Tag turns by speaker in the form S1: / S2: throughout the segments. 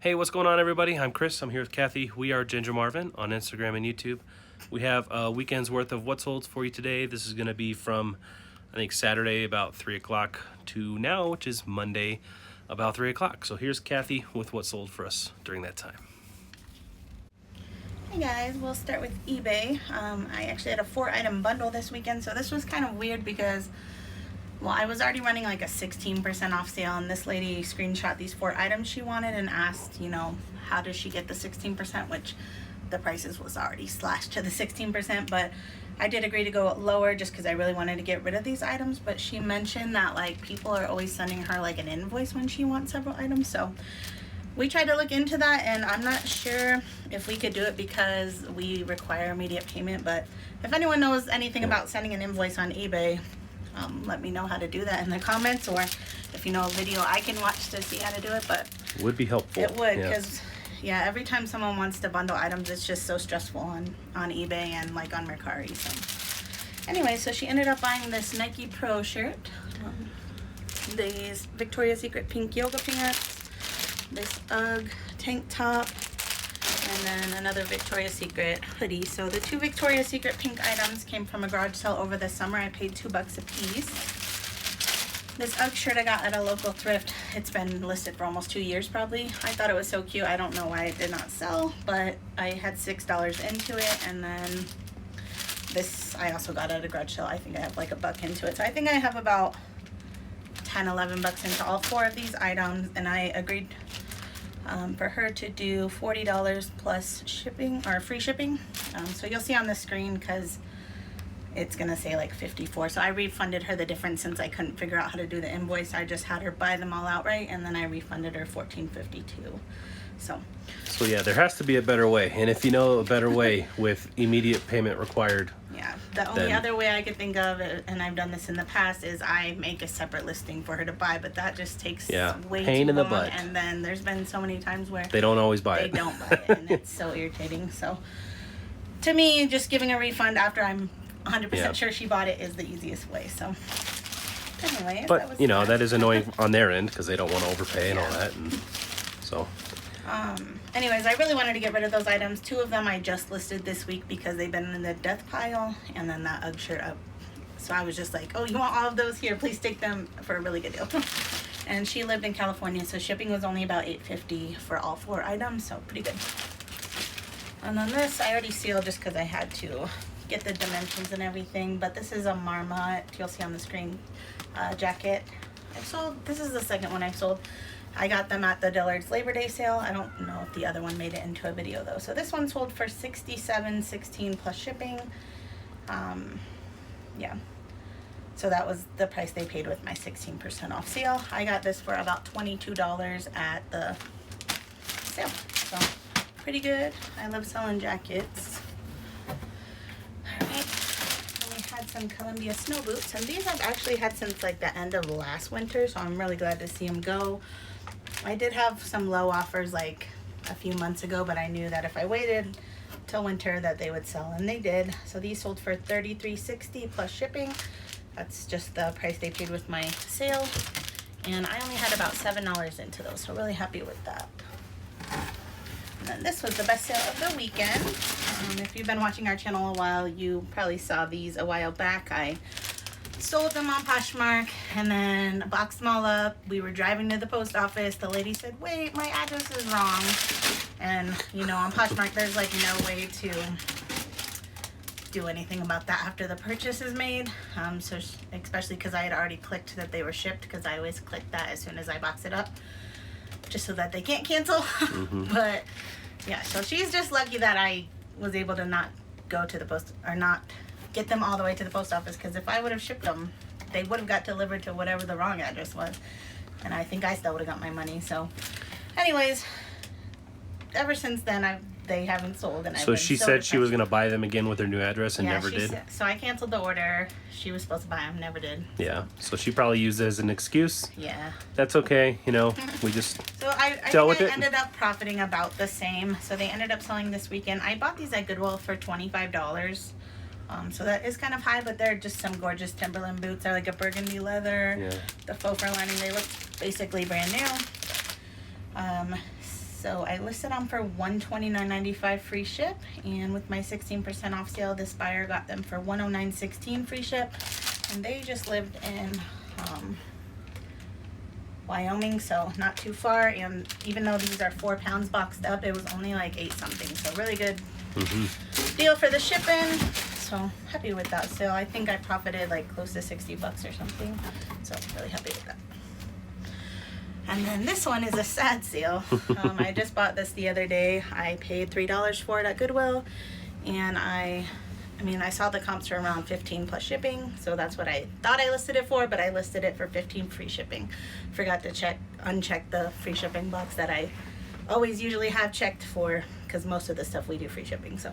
S1: Hey, what's going on, everybody? I'm Chris. I'm here with Kathy. We are Ginger Marvin on Instagram and YouTube. We have a weekend's worth of what sold for you today. This is going to be from, I think, Saturday about 3 o'clock to now, which is Monday about 3 o'clock. So here's Kathy with what sold for us during that time.
S2: Hey guys, we'll start with eBay. I actually had a 4-item bundle this weekend, so this was kind of weird because, well, I was already running like a 16% off sale, and this lady screenshot these 4 items she wanted and asked, you know, how does she get the 16%, which the prices was already slashed to the 16%, but I did agree to go lower just because I really wanted to get rid of these items. But she mentioned that like people are always sending her like an invoice when she wants several items, so we tried to look into that, and I'm not sure if we could do it because we require immediate payment. But if anyone knows anything about sending an invoice on eBay, let me know how to do that in the comments, or if you know a video I can watch to see how to do it. But
S1: Would be helpful.
S2: it would, because yeah, every time someone wants to bundle items, it's just so stressful on eBay and like on Mercari. So anyway, so she ended up buying this Nike Pro shirt, these Victoria's Secret pink yoga pants, this UGG tank top, and then another Victoria's Secret hoodie. So the 2 Victoria's Secret pink items came from a garage sale over the summer. I paid $2 a piece. This UGG shirt I got at a local thrift. It's been listed for almost 2 years probably. I thought it was so cute. I don't know why it did not sell, but I had $6 into it. And then this I also got at a garage sale. I think I have like $1 into it. So I think I have about 10, 11 bucks into all 4 of these items, and I agreed for her to do $40 plus shipping, or free shipping. So you'll see on the screen because it's gonna say like 54. So I refunded her the difference since I couldn't figure out how to do the invoice. I just had her buy them all outright, and then I refunded her $14.52. So
S1: yeah, there has to be a better way. And if you know a better way with immediate payment required.
S2: Yeah, the only other way I could think of, and I've done this in the past, is I make a separate listing for her to buy, but that just takes way
S1: pain
S2: too
S1: in the
S2: long.
S1: butt.
S2: And then there's been so many times where
S1: They don't always buy it.
S2: They don't buy it, and it's so irritating. So to me, just giving a refund after I'm 100% sure she bought it is the easiest way. So anyway,
S1: but you know, that is annoying on their end because they don't want to overpay and all that, and so
S2: anyways, I really wanted to get rid of those items. 2 of them I just listed this week because they've been in the death pile, and then that UGG shirt up. So I was just like, oh, you want all of those? Here, please take them for a really good deal. And she lived in California, so shipping was only about $8.50 for all 4 items, so pretty good. And then this I already sealed just because I had to get the dimensions and everything, but this is a Marmot, you'll see on the screen, jacket. I've sold, this is the second one I've sold. I got them at the Dillard's Labor Day sale. I don't know if the other one made it into a video though. So this one sold for $67.16 plus shipping. Yeah. So that was the price they paid with my 16% off sale. I got this for about $22 at the sale. So pretty good. I love selling jackets. Alright. We had some Columbia snow boots, and these I've actually had since like the end of last winter, so I'm really glad to see them go. I did have some low offers like a few months ago, but I knew that if I waited till winter that they would sell, and they did. So these sold for $33.60 plus shipping. That's just the price they paid with my sale, and I only had about $7 into those, so really happy with that. And then this was the best sale of the weekend. If you've been watching our channel a while, you probably saw these a while back. I sold them on Poshmark and then boxed them all up. We were driving to the post office. The lady said, wait, my address is wrong. And you know, on Poshmark there's like no way to do anything about that after the purchase is made. So especially because I had already clicked that they were shipped, because I always click that as soon as I box it up, just so that they can't cancel. But yeah, so she's just lucky that I was able to not go to the post, or not get them all the way to the post office, because if I would have shipped them, they would have got delivered to whatever the wrong address was, and I think I still would have got my money. So anyways, ever since then they haven't sold, and
S1: so she said she was going to buy them again with her new address and never did.
S2: So I canceled the order. She was supposed to buy them, never did.
S1: Yeah, so she probably used it as an excuse.
S2: Yeah,
S1: that's okay, you know. We just
S2: so I think I ended up profiting about the same. So they ended up selling this weekend. I bought these at Goodwill for $25. So that is kind of high, but they're just some gorgeous Timberland boots. They're like a burgundy leather. The faux fur lining. They look basically brand new. So I listed them for $129.95 free ship, and with my 16% off sale, this buyer got them for $109.16 free ship. And they just lived in Wyoming, so not too far. And even though these are 4 pounds boxed up, it was only like 8 something. So really good deal for the shipping. So happy with that sale. I think I profited like close to $60 or something. So really happy with that. And then this one is a sad sale. I just bought this the other day. I paid $3 for it at Goodwill, and I saw the comps for around 15 plus shipping, so that's what I thought I listed it for, but I listed it for 15 free shipping. Forgot to uncheck the free shipping box that I always usually have checked for, because most of the stuff we do free shipping. So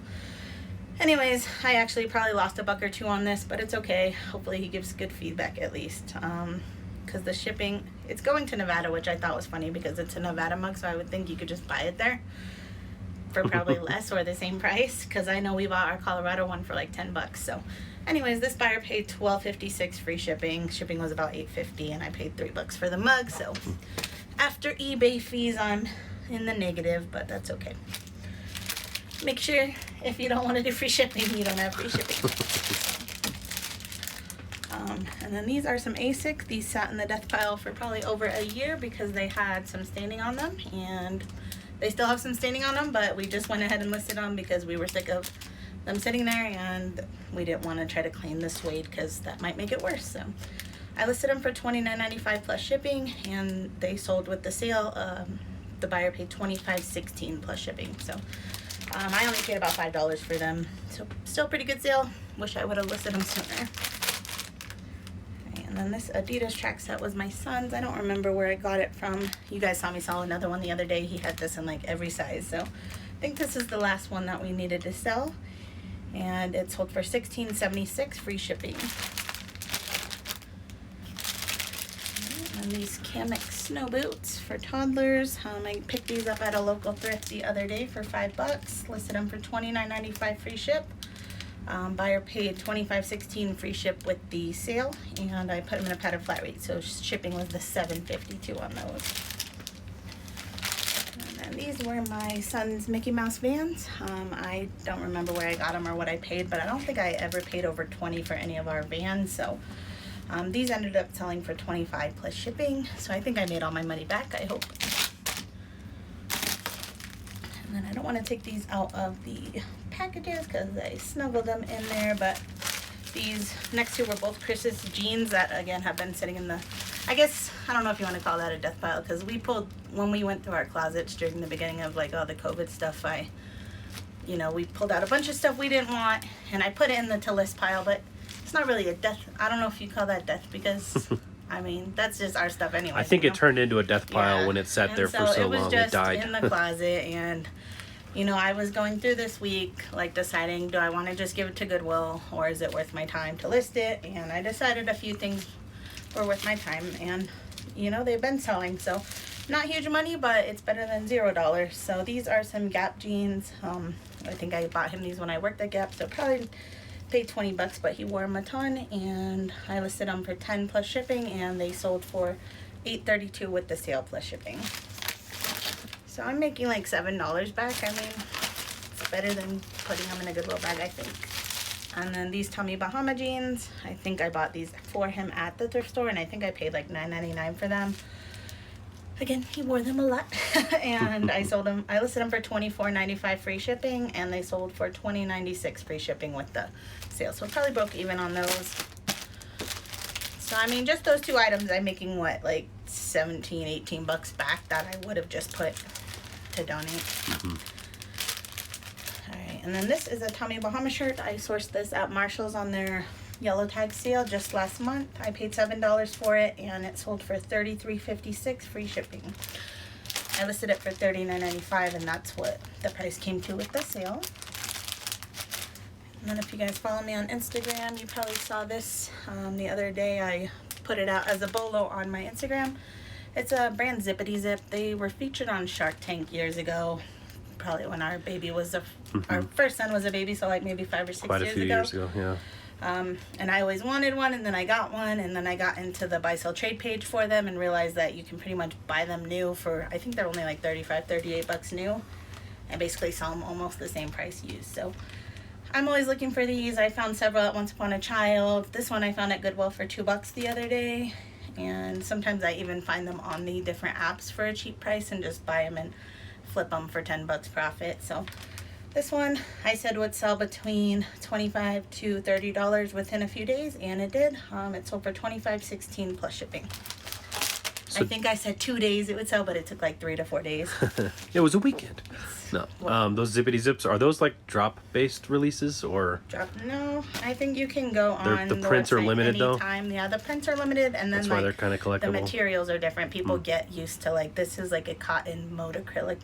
S2: anyways, I actually probably lost $1 or $2 on this, but it's okay. Hopefully he gives good feedback at least. Because the shipping, it's going to Nevada, which I thought was funny because it's a Nevada mug, so I would think you could just buy it there for probably less or the same price, because I know we bought our Colorado one for like $10. So anyways, this buyer paid $12.56 free shipping. Shipping was about $8.50, and I paid $3 for the mug. So after eBay fees, I'm in the negative, but that's okay. Make sure if you don't want to do free shipping, you don't have free shipping. And then these are some ASICs. These sat in the death pile for probably over a year because they had some staining on them, and they still have some staining on them, but we just went ahead and listed them because we were sick of them sitting there, and we didn't want to try to clean the suede because that might make it worse. So I listed them for $29.95 plus shipping, and they sold with the sale. The buyer paid $25.16 plus shipping. So I only paid about $5 for them. So still pretty good sale. Wish I would have listed them sooner. And then this Adidas track set was my son's. I don't remember where I got it from. You guys saw me sell another one the other day. He had this in like every size. So I think this is the last one that we needed to sell. And it sold for $16.76 free shipping. And these Kamek snow boots for toddlers. I picked these up at a local thrift the other day for $5. Listed them for $29.95 free ship. Buyer paid $25.16 free ship with the sale, and I put them in a padded flat rate, so shipping was the $7.52 on those. And then these were my son's Mickey Mouse Vans. I don't remember where I got them or what I paid, but I don't think I ever paid over $20 for any of our Vans. So these ended up selling for $25 plus shipping, so I think I made all my money back, I hope. And then I don't want to take these out of the packages because I snuggled them in there, but these next two were both Chris's jeans that again have been sitting in the, I guess, I don't know if you want to call that a death pile, because we pulled, when we went through our closets during the beginning of like all the COVID stuff, we pulled out a bunch of stuff we didn't want, and I put it in the to list pile, but it's not really a death, I don't know if you call that death, because that's just our stuff anyway.
S1: I think it turned into a death pile when it sat there for so long.
S2: It was just
S1: died.
S2: in the closet, and I was going through this week, like deciding, do I want to just give it to Goodwill, or is it worth my time to list it? And I decided a few things were worth my time, and they've been selling, so not huge money, but it's better than $0. So these are some Gap jeans. I think I bought him these when I worked at Gap, so probably paid $20, but he wore them a ton, and I listed them for $10 plus shipping, and they sold for $8.32 with the sale plus shipping. So I'm making like $7 back. It's better than putting them in a Goodwill bag, I think. And then these Tommy Bahama jeans, I think I bought these for him at the thrift store, and I think I paid like $9.99 for them. Again, he wore them a lot. And I listed them for $24.95 free shipping, and they sold for $20.96 free shipping with the sale. So probably broke even on those. So just those two items, I'm making what, like $17-18 back that I would have just put to donate. Alright, and then this is a Tommy Bahama shirt. I sourced this at Marshall's on their yellow tag sale just last month. I paid $7 for it, and it sold for $33.56 free shipping. I listed it for $39.95, and that's what the price came to with the sale. And then if you guys follow me on Instagram, you probably saw this the other day. I put it out as a bolo on my Instagram. It's a brand Zippity Zip. They were featured on Shark Tank years ago, probably when our baby was our first son was a baby, so like maybe 5 or 6 years ago.
S1: Quite a few years ago, yeah.
S2: And I always wanted one, and then I got one, and then I got into the buy sell trade page for them and realized that you can pretty much buy them new for, I think they're only like 35, 38 bucks new, and basically sell them almost the same price used. So I'm always looking for these. I found several at Once Upon a Child. This one I found at Goodwill for $2 the other day, and sometimes I even find them on the different apps for a cheap price and just buy them and flip them for 10 bucks profit. So this one I said would sell between $25 to $30 within a few days, and it did. It sold for $25.16 plus shipping.
S1: So
S2: I think I said 2 days it would sell, but it took like 3 to 4 days.
S1: it was a weekend. No, those zippity zips, are those like drop based releases or?
S2: No, I think you can go on
S1: the prints are limited though.
S2: Yeah, the prints are limited, and then
S1: that's why they're kind of collectible.
S2: The materials are different. People get used to, like, this is like a cotton mode acrylic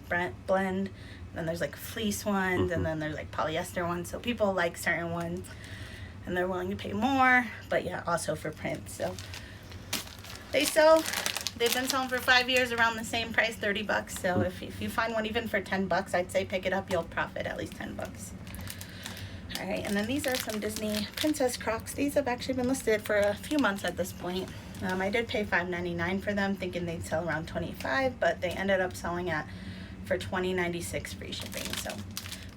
S2: blend. Then there's like fleece ones, and then there's like polyester ones. So people like certain ones, and they're willing to pay more. But yeah, also for print. So they sell. They've been selling for 5 years around the same price, 30 bucks. So if you find one even for 10 bucks, I'd say pick it up. You'll profit at least 10 bucks. All right, and then these are some Disney Princess Crocs. These have actually been listed for a few months at this point. I did pay $5.99 for them, thinking they'd sell around $25, but they ended up selling for $20.96 free shipping. So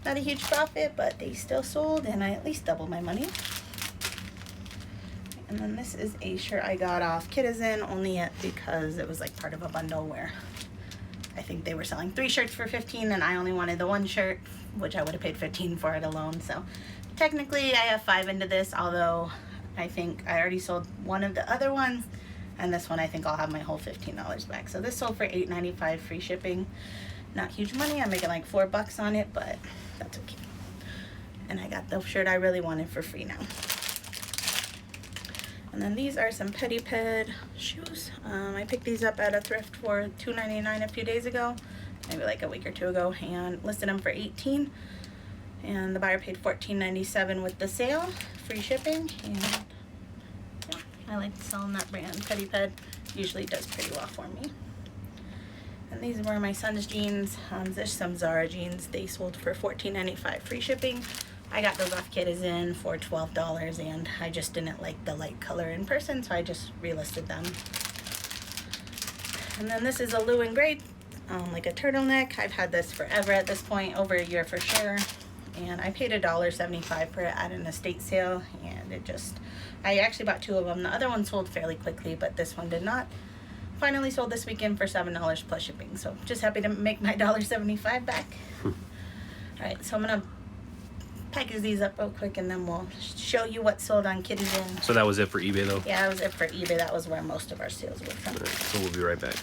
S2: not a huge profit, but they still sold, and I at least doubled my money. And then this is a shirt I got off Kittison, only because it was like part of a bundle where I think they were selling 3 shirts for $15, and I only wanted the 1 shirt, which I would have paid $15 for it alone. So technically I have 5 into this, although I think I already sold one of the other ones, and this one I think I'll have my whole $15 back. So this sold for $8.95 free shipping. Not huge money. I'm making like $4 on it, but that's okay. And I got the shirt I really wanted for free now. And then these are some Pediped shoes. I picked these up at a thrift for $2.99 a few days ago, maybe like a week or 2 ago, and listed them for $18. And the buyer paid $14.97 with the sale, free shipping. And yeah, I like selling that brand. Pediped usually does pretty well for me. And these were my son's jeans. There's some Zara jeans. They sold for $14.95 free shipping. I got those off Kittison for $12, and I just didn't like the light color in person, so I just relisted them. And then this is a blue and gray, like a turtleneck. I've had this forever at this point, over a year for sure. And I paid $1.75 for it at an estate sale, and I actually bought 2 of them. The other one sold fairly quickly, but this one did not. Finally sold this weekend for $7 plus shipping, so just happy to make my $1.75 back. All right, so I'm gonna package these up real quick, and then we'll show you what sold on Kittison.
S1: So that was it for eBay though?
S2: Yeah, that was it for eBay. That was where most of our sales were from.
S1: Right, so we'll be right back.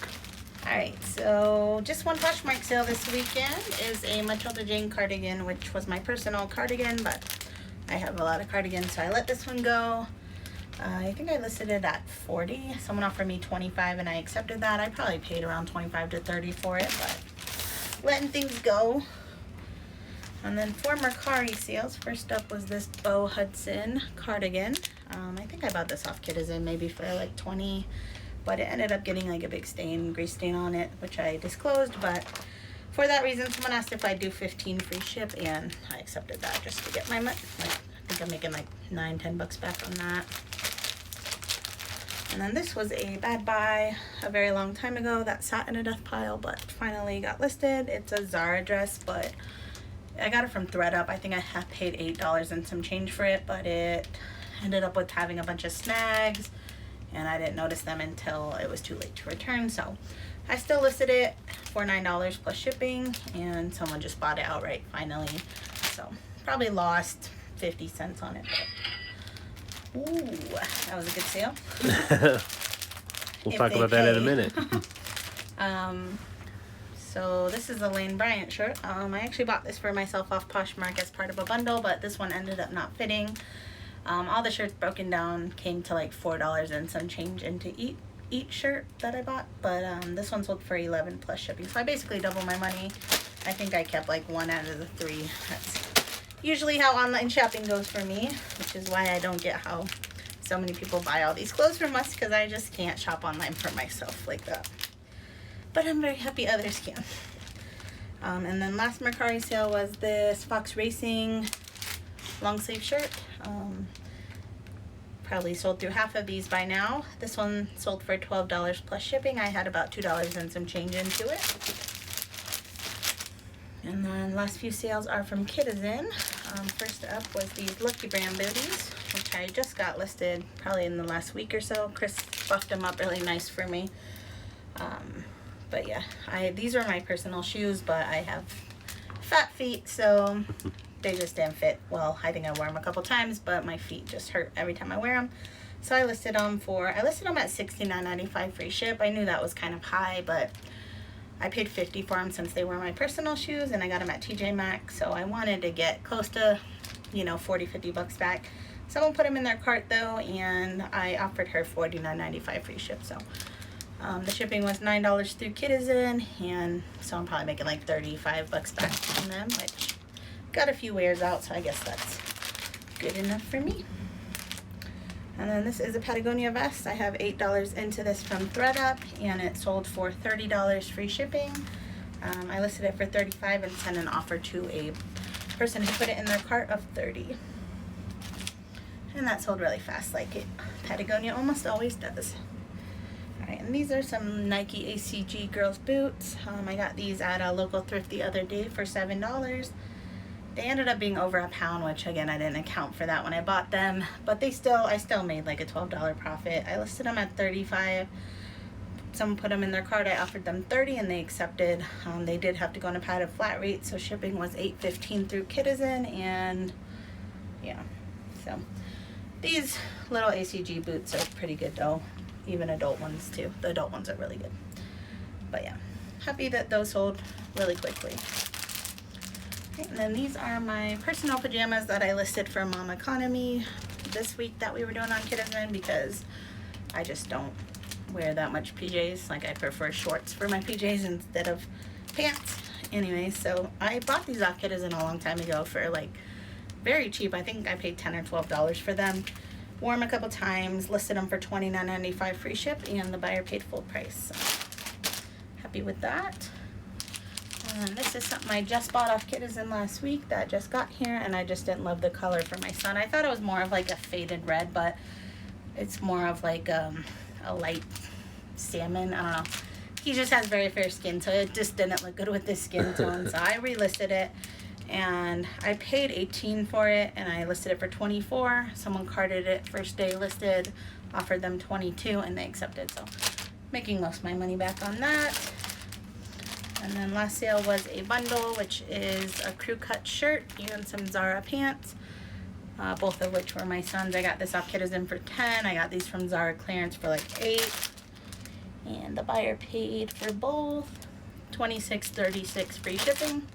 S2: All right, so just one Poshmark sale this weekend is a Matilda Jane cardigan, which was my personal cardigan, but I have a lot of cardigans, so I let this one go. I think I listed it at $40. Someone offered me $25, and I accepted that. I probably paid around $25 to $30 for it, but letting things go. And then for Mercari sales, first up was this Bo Hudson cardigan. I think I bought this off Kittison maybe for like $20, but it ended up getting like a big grease stain on it, which I disclosed. But for that reason, someone asked if I'd do $15 free ship, and I accepted that just to get my money. I think I'm making like $9-10 back on that. And then this was a bad buy a very long time ago that sat in a death pile, but finally got listed. It's a Zara dress, but I got it from ThreadUp. I think I have paid $8 and some change for it, but it ended up with having a bunch of snags, and I didn't notice them until it was too late to return. So I still listed it for $9 plus shipping, and someone just bought it outright finally. So probably lost 50 cents on it, but ooh, that was a good sale.
S1: We'll talk about that in a minute.
S2: So this is a Lane Bryant shirt. I actually bought this for myself off Poshmark as part of a bundle, but this one ended up not fitting. All the shirts broken down came to like $4 and some change into each shirt that I bought, but this one sold for $11 plus shipping. So I basically doubled my money. I think I kept like 1 out of the 3. That's usually how online shopping goes for me, which is why I don't get how so many people buy all these clothes from us, because I just can't shop online for myself like that. But I'm very happy others can. And then last Mercari sale was this Fox Racing long sleeve shirt. probably sold through half of these by now. This one sold for $12 plus shipping. I had about $2 and some change into it. And then last few sales are from Kittison. First up was these Lucky Brand booties, which I just got listed probably in the last week or so. Chris buffed them up really nice for me. But yeah, these are my personal shoes, but I have fat feet, so they just didn't fit well. I think I wore them a couple times, but my feet just hurt every time I wear them. So I listed them at $69.95 free ship. I knew that was kind of high, but I paid $50 for them since they were my personal shoes, and I got them at TJ Maxx, so I wanted to get close to, you know, 40-50 bucks back. Someone put them in their cart though, and I offered her $49.95 free ship. So the shipping was $9 through Kittison, and so I'm probably making like 35 bucks back from them, which got a few wears out, so I guess that's good enough for me. And then this is a Patagonia vest. I have $8 into this from ThreadUp, and it sold for $30 free shipping. I listed it for $35 and sent an offer to a person who put it in their cart of $30. And that sold really fast, like Patagonia almost always does. Alright, and these are some Nike ACG girls boots. I got these at a local thrift the other day for $7. They ended up being over a pound, which again, I didn't account for that when I bought them, but I still made like a $12 profit. I listed them at $35. Someone put them in their cart. I offered them $30 and they accepted. They did have to go on a padded flat rate, so shipping was $8.15 through Kittison, and yeah, so these little ACG boots are pretty good though, even adult ones too. The adult ones are really good, but yeah, happy that those sold really quickly. And then these are my personal pajamas that I listed for Mom Economy this week that we were doing on Kittison, because I just don't wear that much PJs. Like, I prefer shorts for my PJs instead of pants. Anyway, so I bought these off Kittison a long time ago for like very cheap. I think I paid $10 or $12 for them. Wore them a couple times, listed them for $29.95 free ship, and the buyer paid full price. So happy with that. And this is something I just bought off Kittison last week that just got here, and I just didn't love the color for my son. I thought it was more of like a faded red, but it's more of like a light salmon. I don't know. He just has very fair skin, so it just didn't look good with his skin tone. So I relisted it, and I paid $18 for it, and I listed it for $24. Someone carded it first day listed, offered them $22, and they accepted. So making most of my money back on that. And then last sale was a bundle, which is a crew cut shirt and some Zara pants, both of which were my son's. I got this off Kittison for $10. I got these from Zara clearance for like $8. And the buyer paid for both $26.36 free shipping.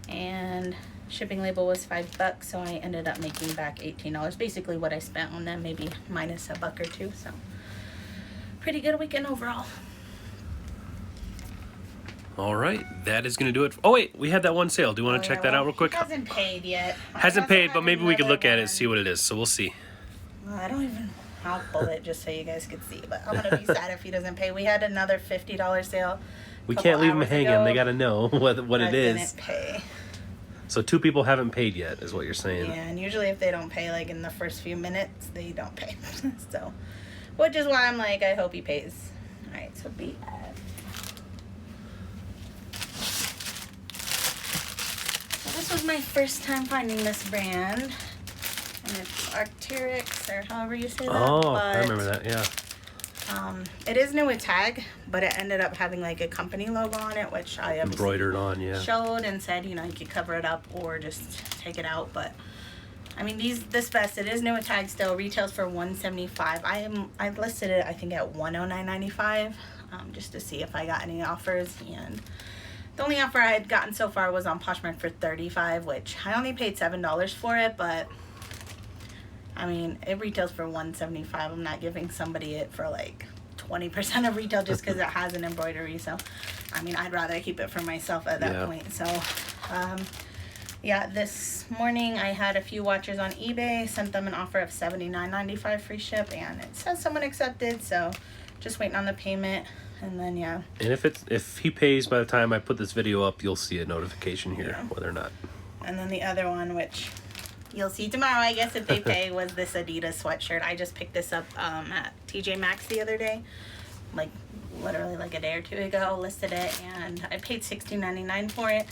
S2: And shipping label was $5, so I ended up making back $18. Basically what I spent on them, maybe minus a buck or two. So pretty good weekend overall.
S1: All right, that is going to do it. Oh, wait, we had that one sale. Do you want to check that out real quick?
S2: He hasn't paid yet.
S1: Hasn't paid, but maybe we could look at it and see what it is. So we'll see.
S2: Well, I don't even... I'll pull it just so you guys could see, but I'm going to be sad if he doesn't pay. We had another $50 sale.
S1: We can't leave them hanging. They got to know what it is.
S2: Didn't pay.
S1: So 2 people haven't paid yet, is what you're saying.
S2: Yeah, and usually if they don't pay, like in the first few minutes, they don't pay. So, which is why I'm like, I hope he pays. All right, so be... This was my first time finding this brand, and it's Arc'teryx, or however you say that.
S1: Oh,
S2: but,
S1: I remember that, yeah.
S2: It is new with tag, but it ended up having like a company logo on it, which I
S1: embroidered on, yeah.
S2: Showed and said, you know, you could cover it up or just take it out. But I mean, this vest, it is new with tag still. Retails for $175. I listed it, I think, at $109.95, just to see if I got any offers. And the only offer I had gotten so far was on Poshmark for $35, which I only paid $7 for it, but I mean, it retails for $175. I'm not giving somebody it for like 20% of retail just because it has an embroidery. So, I mean, I'd rather keep it for myself at that point. So, yeah, this morning I had a few watchers on eBay, sent them an offer of $79.95 free ship, and it says someone accepted. So, just waiting on the payment, and then yeah.
S1: And if he pays by the time I put this video up, you'll see a notification here, whether or not.
S2: And then the other one, which you'll see tomorrow, I guess, if they pay, was this Adidas sweatshirt. I just picked this up at TJ Maxx the other day, like literally like a day or two ago. Listed it, and I paid $16.99 for it.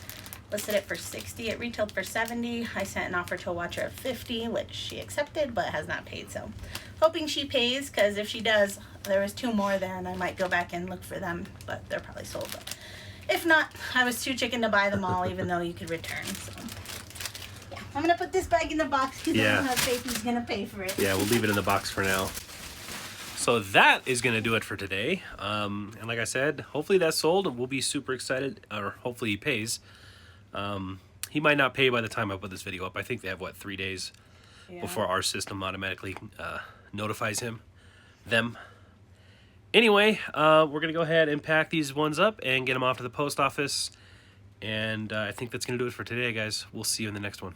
S2: Listed it for $60. It retailed for $70. I sent an offer to a watcher of $50, which she accepted but has not paid. So hoping she pays, because if she does, there was 2 more there and I might go back and look for them, but they're probably sold. But if not, I was too chicken to buy them all, even though you could return. So yeah, I'm gonna put this bag in the box because I don't have faith he's gonna pay for it.
S1: Yeah, we'll leave it in the box for now. So that is going to do it for today. And like I said, hopefully that's sold and we'll be super excited, or hopefully he pays. He might not pay by the time I put this video up. I think they have, what, 3 days before our system automatically notifies them. Anyway, we're going to go ahead and pack these ones up and get them off to the post office. And I think that's going to do it for today, guys. We'll see you in the next one.